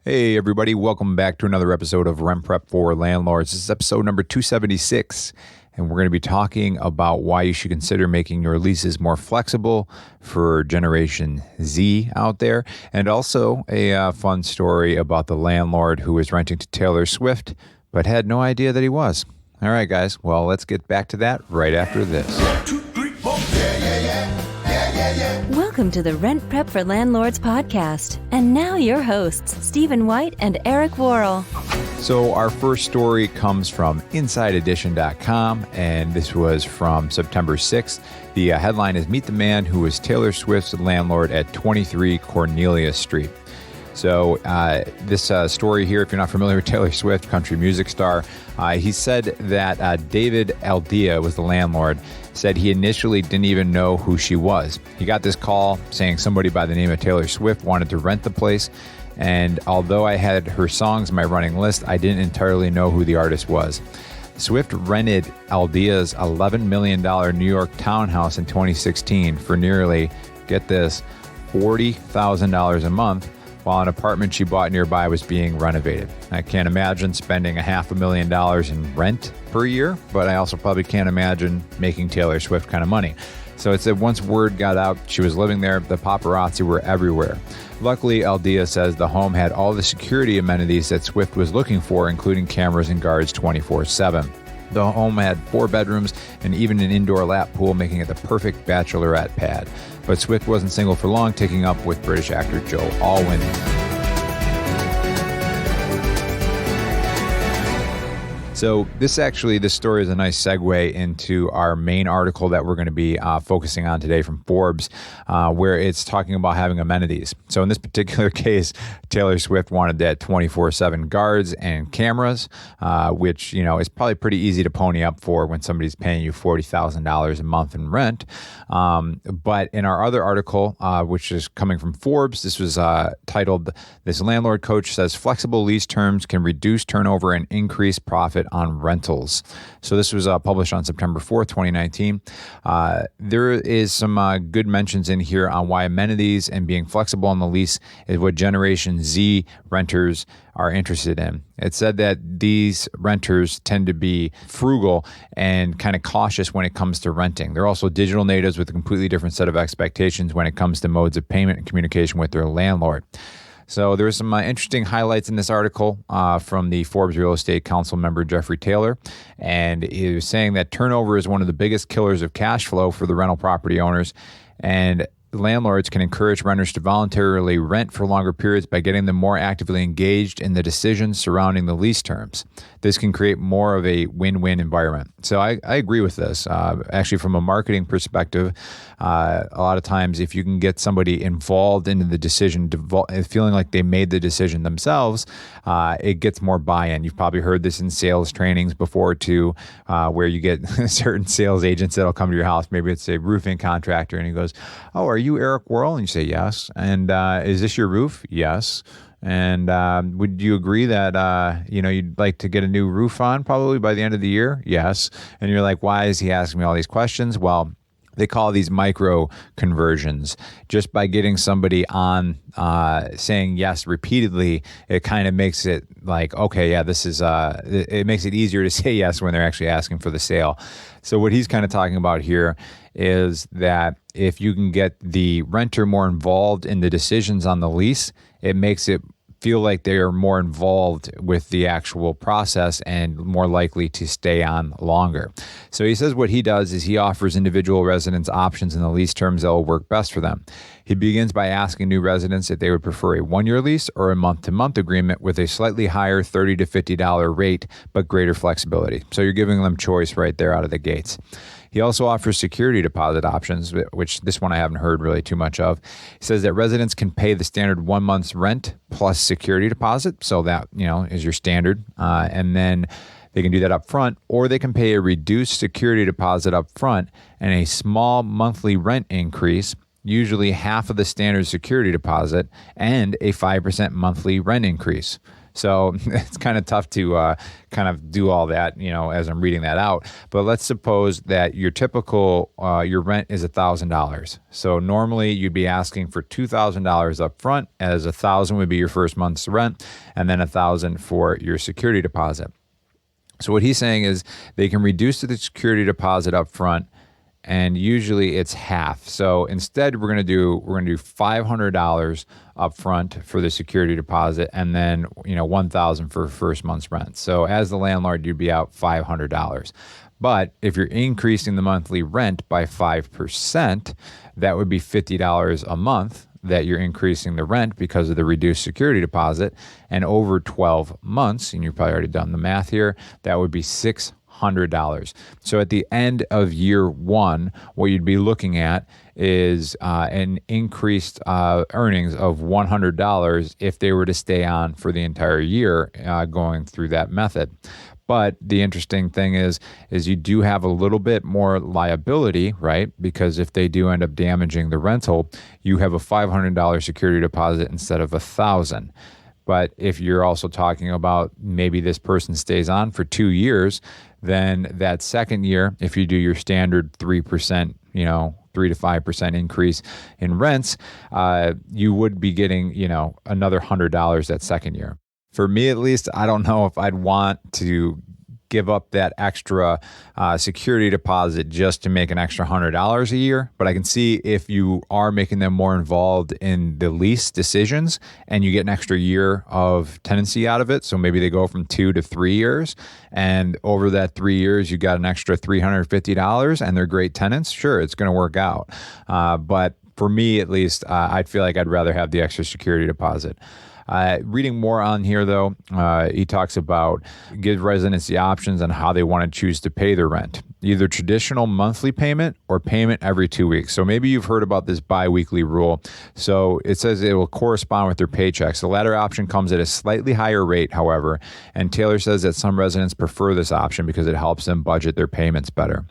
Hey, everybody. Welcome back to another episode of Rent Prep for Landlords. This is episode number 276, and we're going to be talking about why you should consider making your leases more flexible for Generation Z out there, and also a fun story about the landlord who was renting to Taylor Swift but had no idea that he was. All right, guys. Well, let's get back to that right after this. 1, 2, 3, 4. Welcome to the Rent Prep for Landlords podcast. And now your hosts, Stephen White and Eric Worrell. So our first story comes from InsideEdition.com, and this was from September 6th. The headline is, Meet the Man Who Was Taylor Swift's Landlord at 23 Cornelia Street. So this story here, if you're not familiar with Taylor Swift, country music star, he said that David Aldea was the landlord, said he initially didn't even know who she was. He got this call saying somebody by the name of Taylor Swift wanted to rent the place, and although I had her songs in my running list, I didn't entirely know who the artist was. Swift rented Aldea's $11 million New York townhouse in 2016 for nearly, get this, $40,000 a month, while an apartment she bought nearby was being renovated. I can't imagine spending $500,000 in rent per year, but I also probably can't imagine making Taylor Swift kind of money. So it said once word got out she was living there, the paparazzi were everywhere. Luckily, Aldea says the home had all the security amenities that Swift was looking for, including cameras and guards 24/7. The home had 4 bedrooms and even an indoor lap pool, making it the perfect bachelorette pad. But Swift wasn't single for long, taking up with British actor Joe Alwyn. So this story is a nice segue into our main article that we're going to be focusing on today from Forbes, where it's talking about having amenities. So in this particular case, Taylor Swift wanted that 24/7 guards and cameras, which, is probably pretty easy to pony up for when somebody's paying you $40,000 a month in rent. But in our other article, which is coming from Forbes, this was titled, This Landlord Coach Says Flexible Lease Terms Can Reduce Turnover and Increase Profit on Rentals. So this was published on September 4th, 2019. There is some good mentions in here on why amenities and being flexible on the lease is what Generation Z renters are interested in. It said that these renters tend to be frugal and kind of cautious when it comes to renting. They're also digital natives with a completely different set of expectations when it comes to modes of payment and communication with their landlord. So there were some interesting highlights in this article from the Forbes Real Estate Council member, Jeffrey Taylor. And he was saying that turnover is one of the biggest killers of cash flow for the rental property owners. And landlords can encourage renters to voluntarily rent for longer periods by getting them more actively engaged in the decisions surrounding the lease terms. This can create more of a win-win environment. So I agree with this. Actually, from a marketing perspective, a lot of times if you can get somebody involved in the decision, feeling like they made the decision themselves, it gets more buy-in. You've probably heard this in sales trainings before too, where you get certain sales agents that'll come to your house. Maybe it's a roofing contractor, and he goes, "Oh, are you Eric Worrell?" And you say, "Yes." "And is this your roof?" "Yes." "And would you agree that you'd like to get a new roof on probably by the end of the year?" "Yes." And you're like, "Why is he asking me all these questions?" Well, they call these micro conversions. Just by getting somebody on saying yes repeatedly, it kind of makes it like, okay, yeah, this is, it makes it easier to say yes when they're actually asking for the sale. So what he's kind of talking about here is that if you can get the renter more involved in the decisions on the lease, it makes it feel like they are more involved with the actual process and more likely to stay on longer. So he says what he does is he offers individual residents options in the lease terms that will work best for them. He begins by asking new residents if they would prefer a 1-year lease or a month-to-month agreement with a slightly higher $30 to $50 rate, but greater flexibility. So you're giving them choice right there out of the gates. He also offers security deposit options, which this one I haven't heard really too much of. He says that residents can pay the standard 1 month's rent plus security deposit. So that, is your standard. And then they can do that up front, or they can pay a reduced security deposit up front and a small monthly rent increase, usually half of the standard security deposit, and a 5% monthly rent increase. So it's kind of tough to kind of do all that, as I'm reading that out. But let's suppose that your typical, your rent is $1,000. So normally you'd be asking for $2,000 up front, as $1,000 would be your first month's rent, and then $1,000 for your security deposit. So what he's saying is they can reduce the security deposit up front, and usually it's half. So instead, we're going to do $500 up front for the security deposit, and then $1,000 for first month's rent. So as the landlord, you'd be out $500. But if you're increasing the monthly rent by 5%, that would be $50 a month that you're increasing the rent because of the reduced security deposit. And over 12 months, and you've probably already done the math here, that would be $600. So at the end of year one, what you'd be looking at is an increased earnings of $100 if they were to stay on for the entire year going through that method. But the interesting thing is you do have a little bit more liability, right? Because if they do end up damaging the rental, you have a $500 security deposit instead of $1,000. But if you're also talking about maybe this person stays on for 2 years, then that second year, if you do your standard 3%, 3 to 5% increase in rents, you would be getting, another $100 that second year. For me, at least, I don't know if I'd want to give up that extra security deposit just to make an extra $100 a year. But I can see if you are making them more involved in the lease decisions and you get an extra year of tenancy out of it. So maybe they go from 2 to 3 years, and over that 3 years, you got an extra $350 and they're great tenants. Sure, it's going to work out. But for me, at least, I'd feel like I'd rather have the extra security deposit. Reading more on here, though, he talks about give residents the options on how they want to choose to pay their rent, either traditional monthly payment or payment every 2 weeks. So maybe you've heard about this biweekly rule. So it says it will correspond with their paychecks. The latter option comes at a slightly higher rate, however, and Taylor says that some residents prefer this option because it helps them budget their payments better.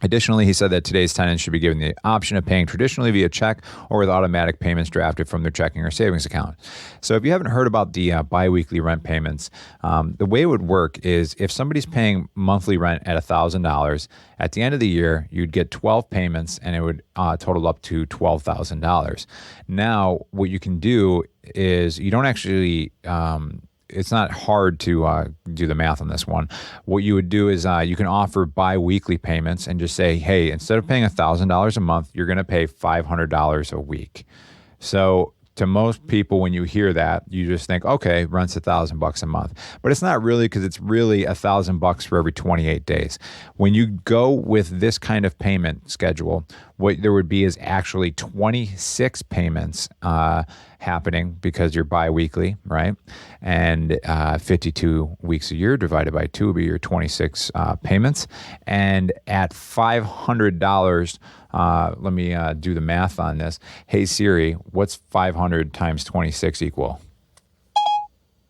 Additionally, he said that today's tenants should be given the option of paying traditionally via check or with automatic payments drafted from their checking or savings account. So if you haven't heard about the biweekly rent payments, the way it would work is if somebody's paying monthly rent at $1,000, at the end of the year, you'd get 12 payments and it would total up to $12,000. Now, what you can do is you don't actually... it's not hard to do the math on this one. What you would do is you can offer bi-weekly payments and just say, hey, instead of paying $1,000 a month, you're going to pay $500 a week. So to most people, when you hear that, you just think, okay, rent's $1,000 a month. But it's not really, because it's really $1,000 for every 28 days. When you go with this kind of payment schedule, what there would be is actually 26 payments happening because you're bi-weekly, right? And 52 weeks a year divided by 2 would be your 26 payments. And at $500, let me do the math on this. Hey Siri, what's 500 times 26 equal?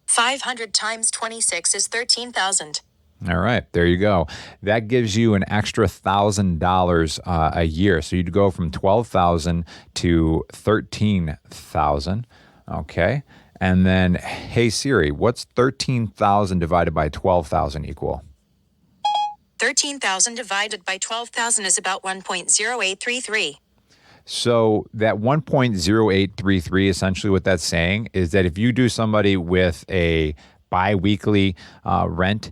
500 times 26 is 13,000. All right, there you go. That gives you an extra $1,000 a year. So you'd go from $12,000 to $13,000. Okay, and then, hey Siri, what's 13,000 divided by 12,000 equal? 13,000 divided by 12,000 is about 1.0833. So that 1.0833, essentially what that's saying is that if you do somebody with a bi-weekly rent,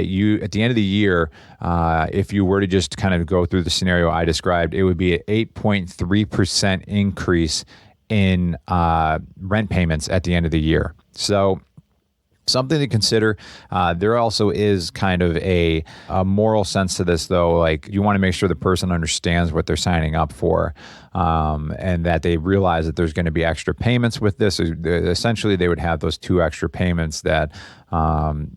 you at the end of the year, if you were to just kind of go through the scenario I described, it would be an 8.3% increase in rent payments at the end of the year. So something to consider. There also is kind of a moral sense to this, though. Like, you want to make sure the person understands what they're signing up for, and that they realize that there's going to be extra payments with this. Essentially, they would have those 2 extra payments that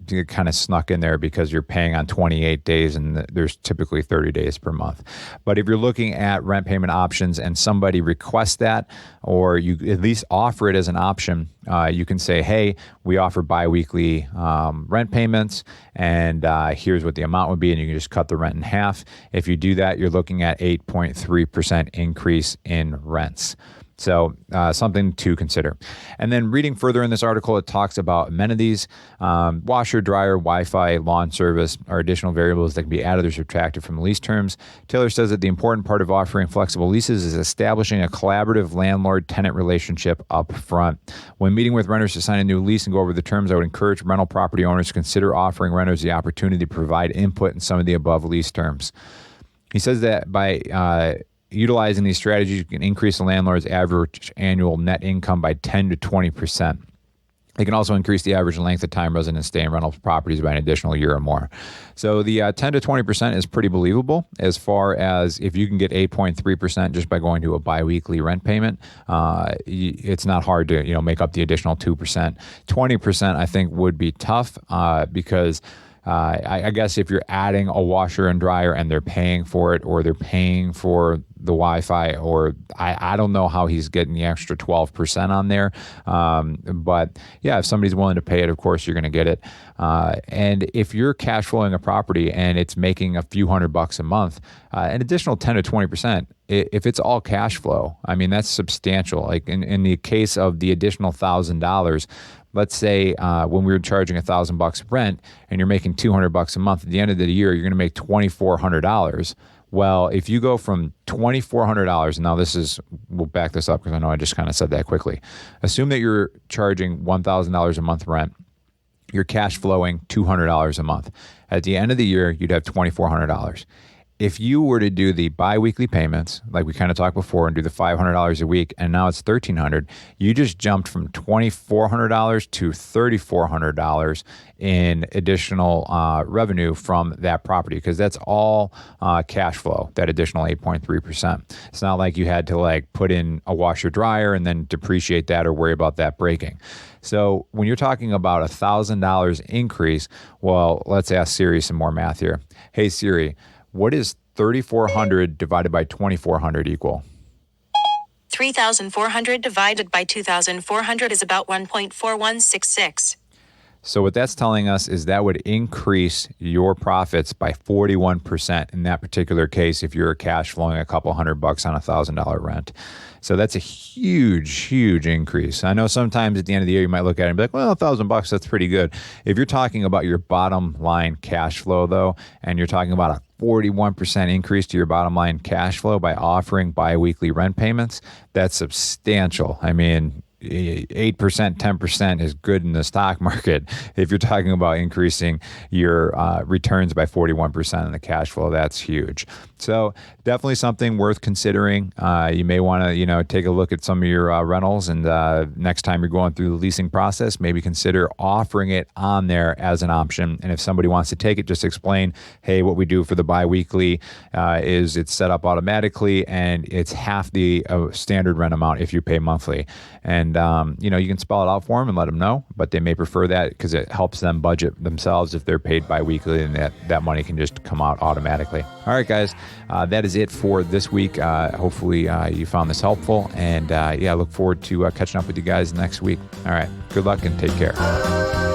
get kind of snuck in there because you're paying on 28 days and there's typically 30 days per month. But if you're looking at rent payment options and somebody requests that, or you at least offer it as an option, you can say, hey, we offer bi-weekly rent payments, and here's what the amount would be, and you can just cut the rent in half. If you do that, you're looking at 8.3% increase in rents. So something to consider. And then reading further in this article, it talks about amenities, washer, dryer, Wi-Fi, lawn service are additional variables that can be added or subtracted from lease terms. Taylor says that the important part of offering flexible leases is establishing a collaborative landlord-tenant relationship up front. When meeting with renters to sign a new lease and go over the terms, I would encourage rental property owners to consider offering renters the opportunity to provide input in some of the above lease terms. He says that by utilizing these strategies, you can increase the landlord's average annual net income by 10 to 20%. It can also increase the average length of time residents stay in rental properties by an additional year or more. So the 10 to 20% is pretty believable as far as if you can get 8.3% just by going to a biweekly rent payment. It's not hard to make up the additional 2%. 20% I think would be tough because I guess if you're adding a washer and dryer and they're paying for it, or they're paying for the Wi-Fi, or I don't know how he's getting the extra 12% on there. But yeah, if somebody's willing to pay it, of course you're going to get it. And if you're cash flowing a property and it's making a few $100 a month, an additional 10 to 20%, if it's all cash flow, I mean, that's substantial. Like in the case of the additional $1,000, let's say when we were charging $1,000 rent and you're making $200 a month, at the end of the year, you're going to make $2,400. Well, if you go from $2,400, now we'll back this up because I know I just kind of said that quickly. Assume that you're charging $1,000 a month rent. You're cash flowing $200 a month. At the end of the year, you'd have $2,400. If you were to do the biweekly payments, like we kind of talked before, and do the $500 a week, and now it's $1,300, you just jumped from $2,400 to $3,400 in additional revenue from that property, because that's all cash flow, that additional 8.3%. It's not like you had to put in a washer dryer and then depreciate that or worry about that breaking. So when you're talking about $1,000 increase, well, let's ask Siri some more math here. Hey Siri, what is 3,400 divided by 2,400 equal? 3,400 divided by 2,400 is about 1.4166. So what that's telling us is that would increase your profits by 41% in that particular case if you're cash flowing a couple $100 on $1,000 rent. So that's a huge, huge increase. I know sometimes at the end of the year you might look at it and be like, well, $1,000, that's pretty good. If you're talking about your bottom line cash flow though, and you're talking about a 41% increase to your bottom line cash flow by offering biweekly rent payments, that's substantial. I mean, 8%, 10% is good in the stock market. If you're talking about increasing your returns by 41% in the cash flow, that's huge. So definitely something worth considering. You may want to, take a look at some of your rentals, and next time you're going through the leasing process, maybe consider offering it on there as an option. And if somebody wants to take it, just explain, hey, what we do for the biweekly is it's set up automatically, and it's half the standard rent amount if you pay monthly. And you can spell it out for them and let them know, but they may prefer that because it helps them budget themselves if they're paid bi-weekly, and that money can just come out automatically. All right, guys, that is it for this week. Hopefully you found this helpful, and I look forward to catching up with you guys next week. All right, good luck and take care.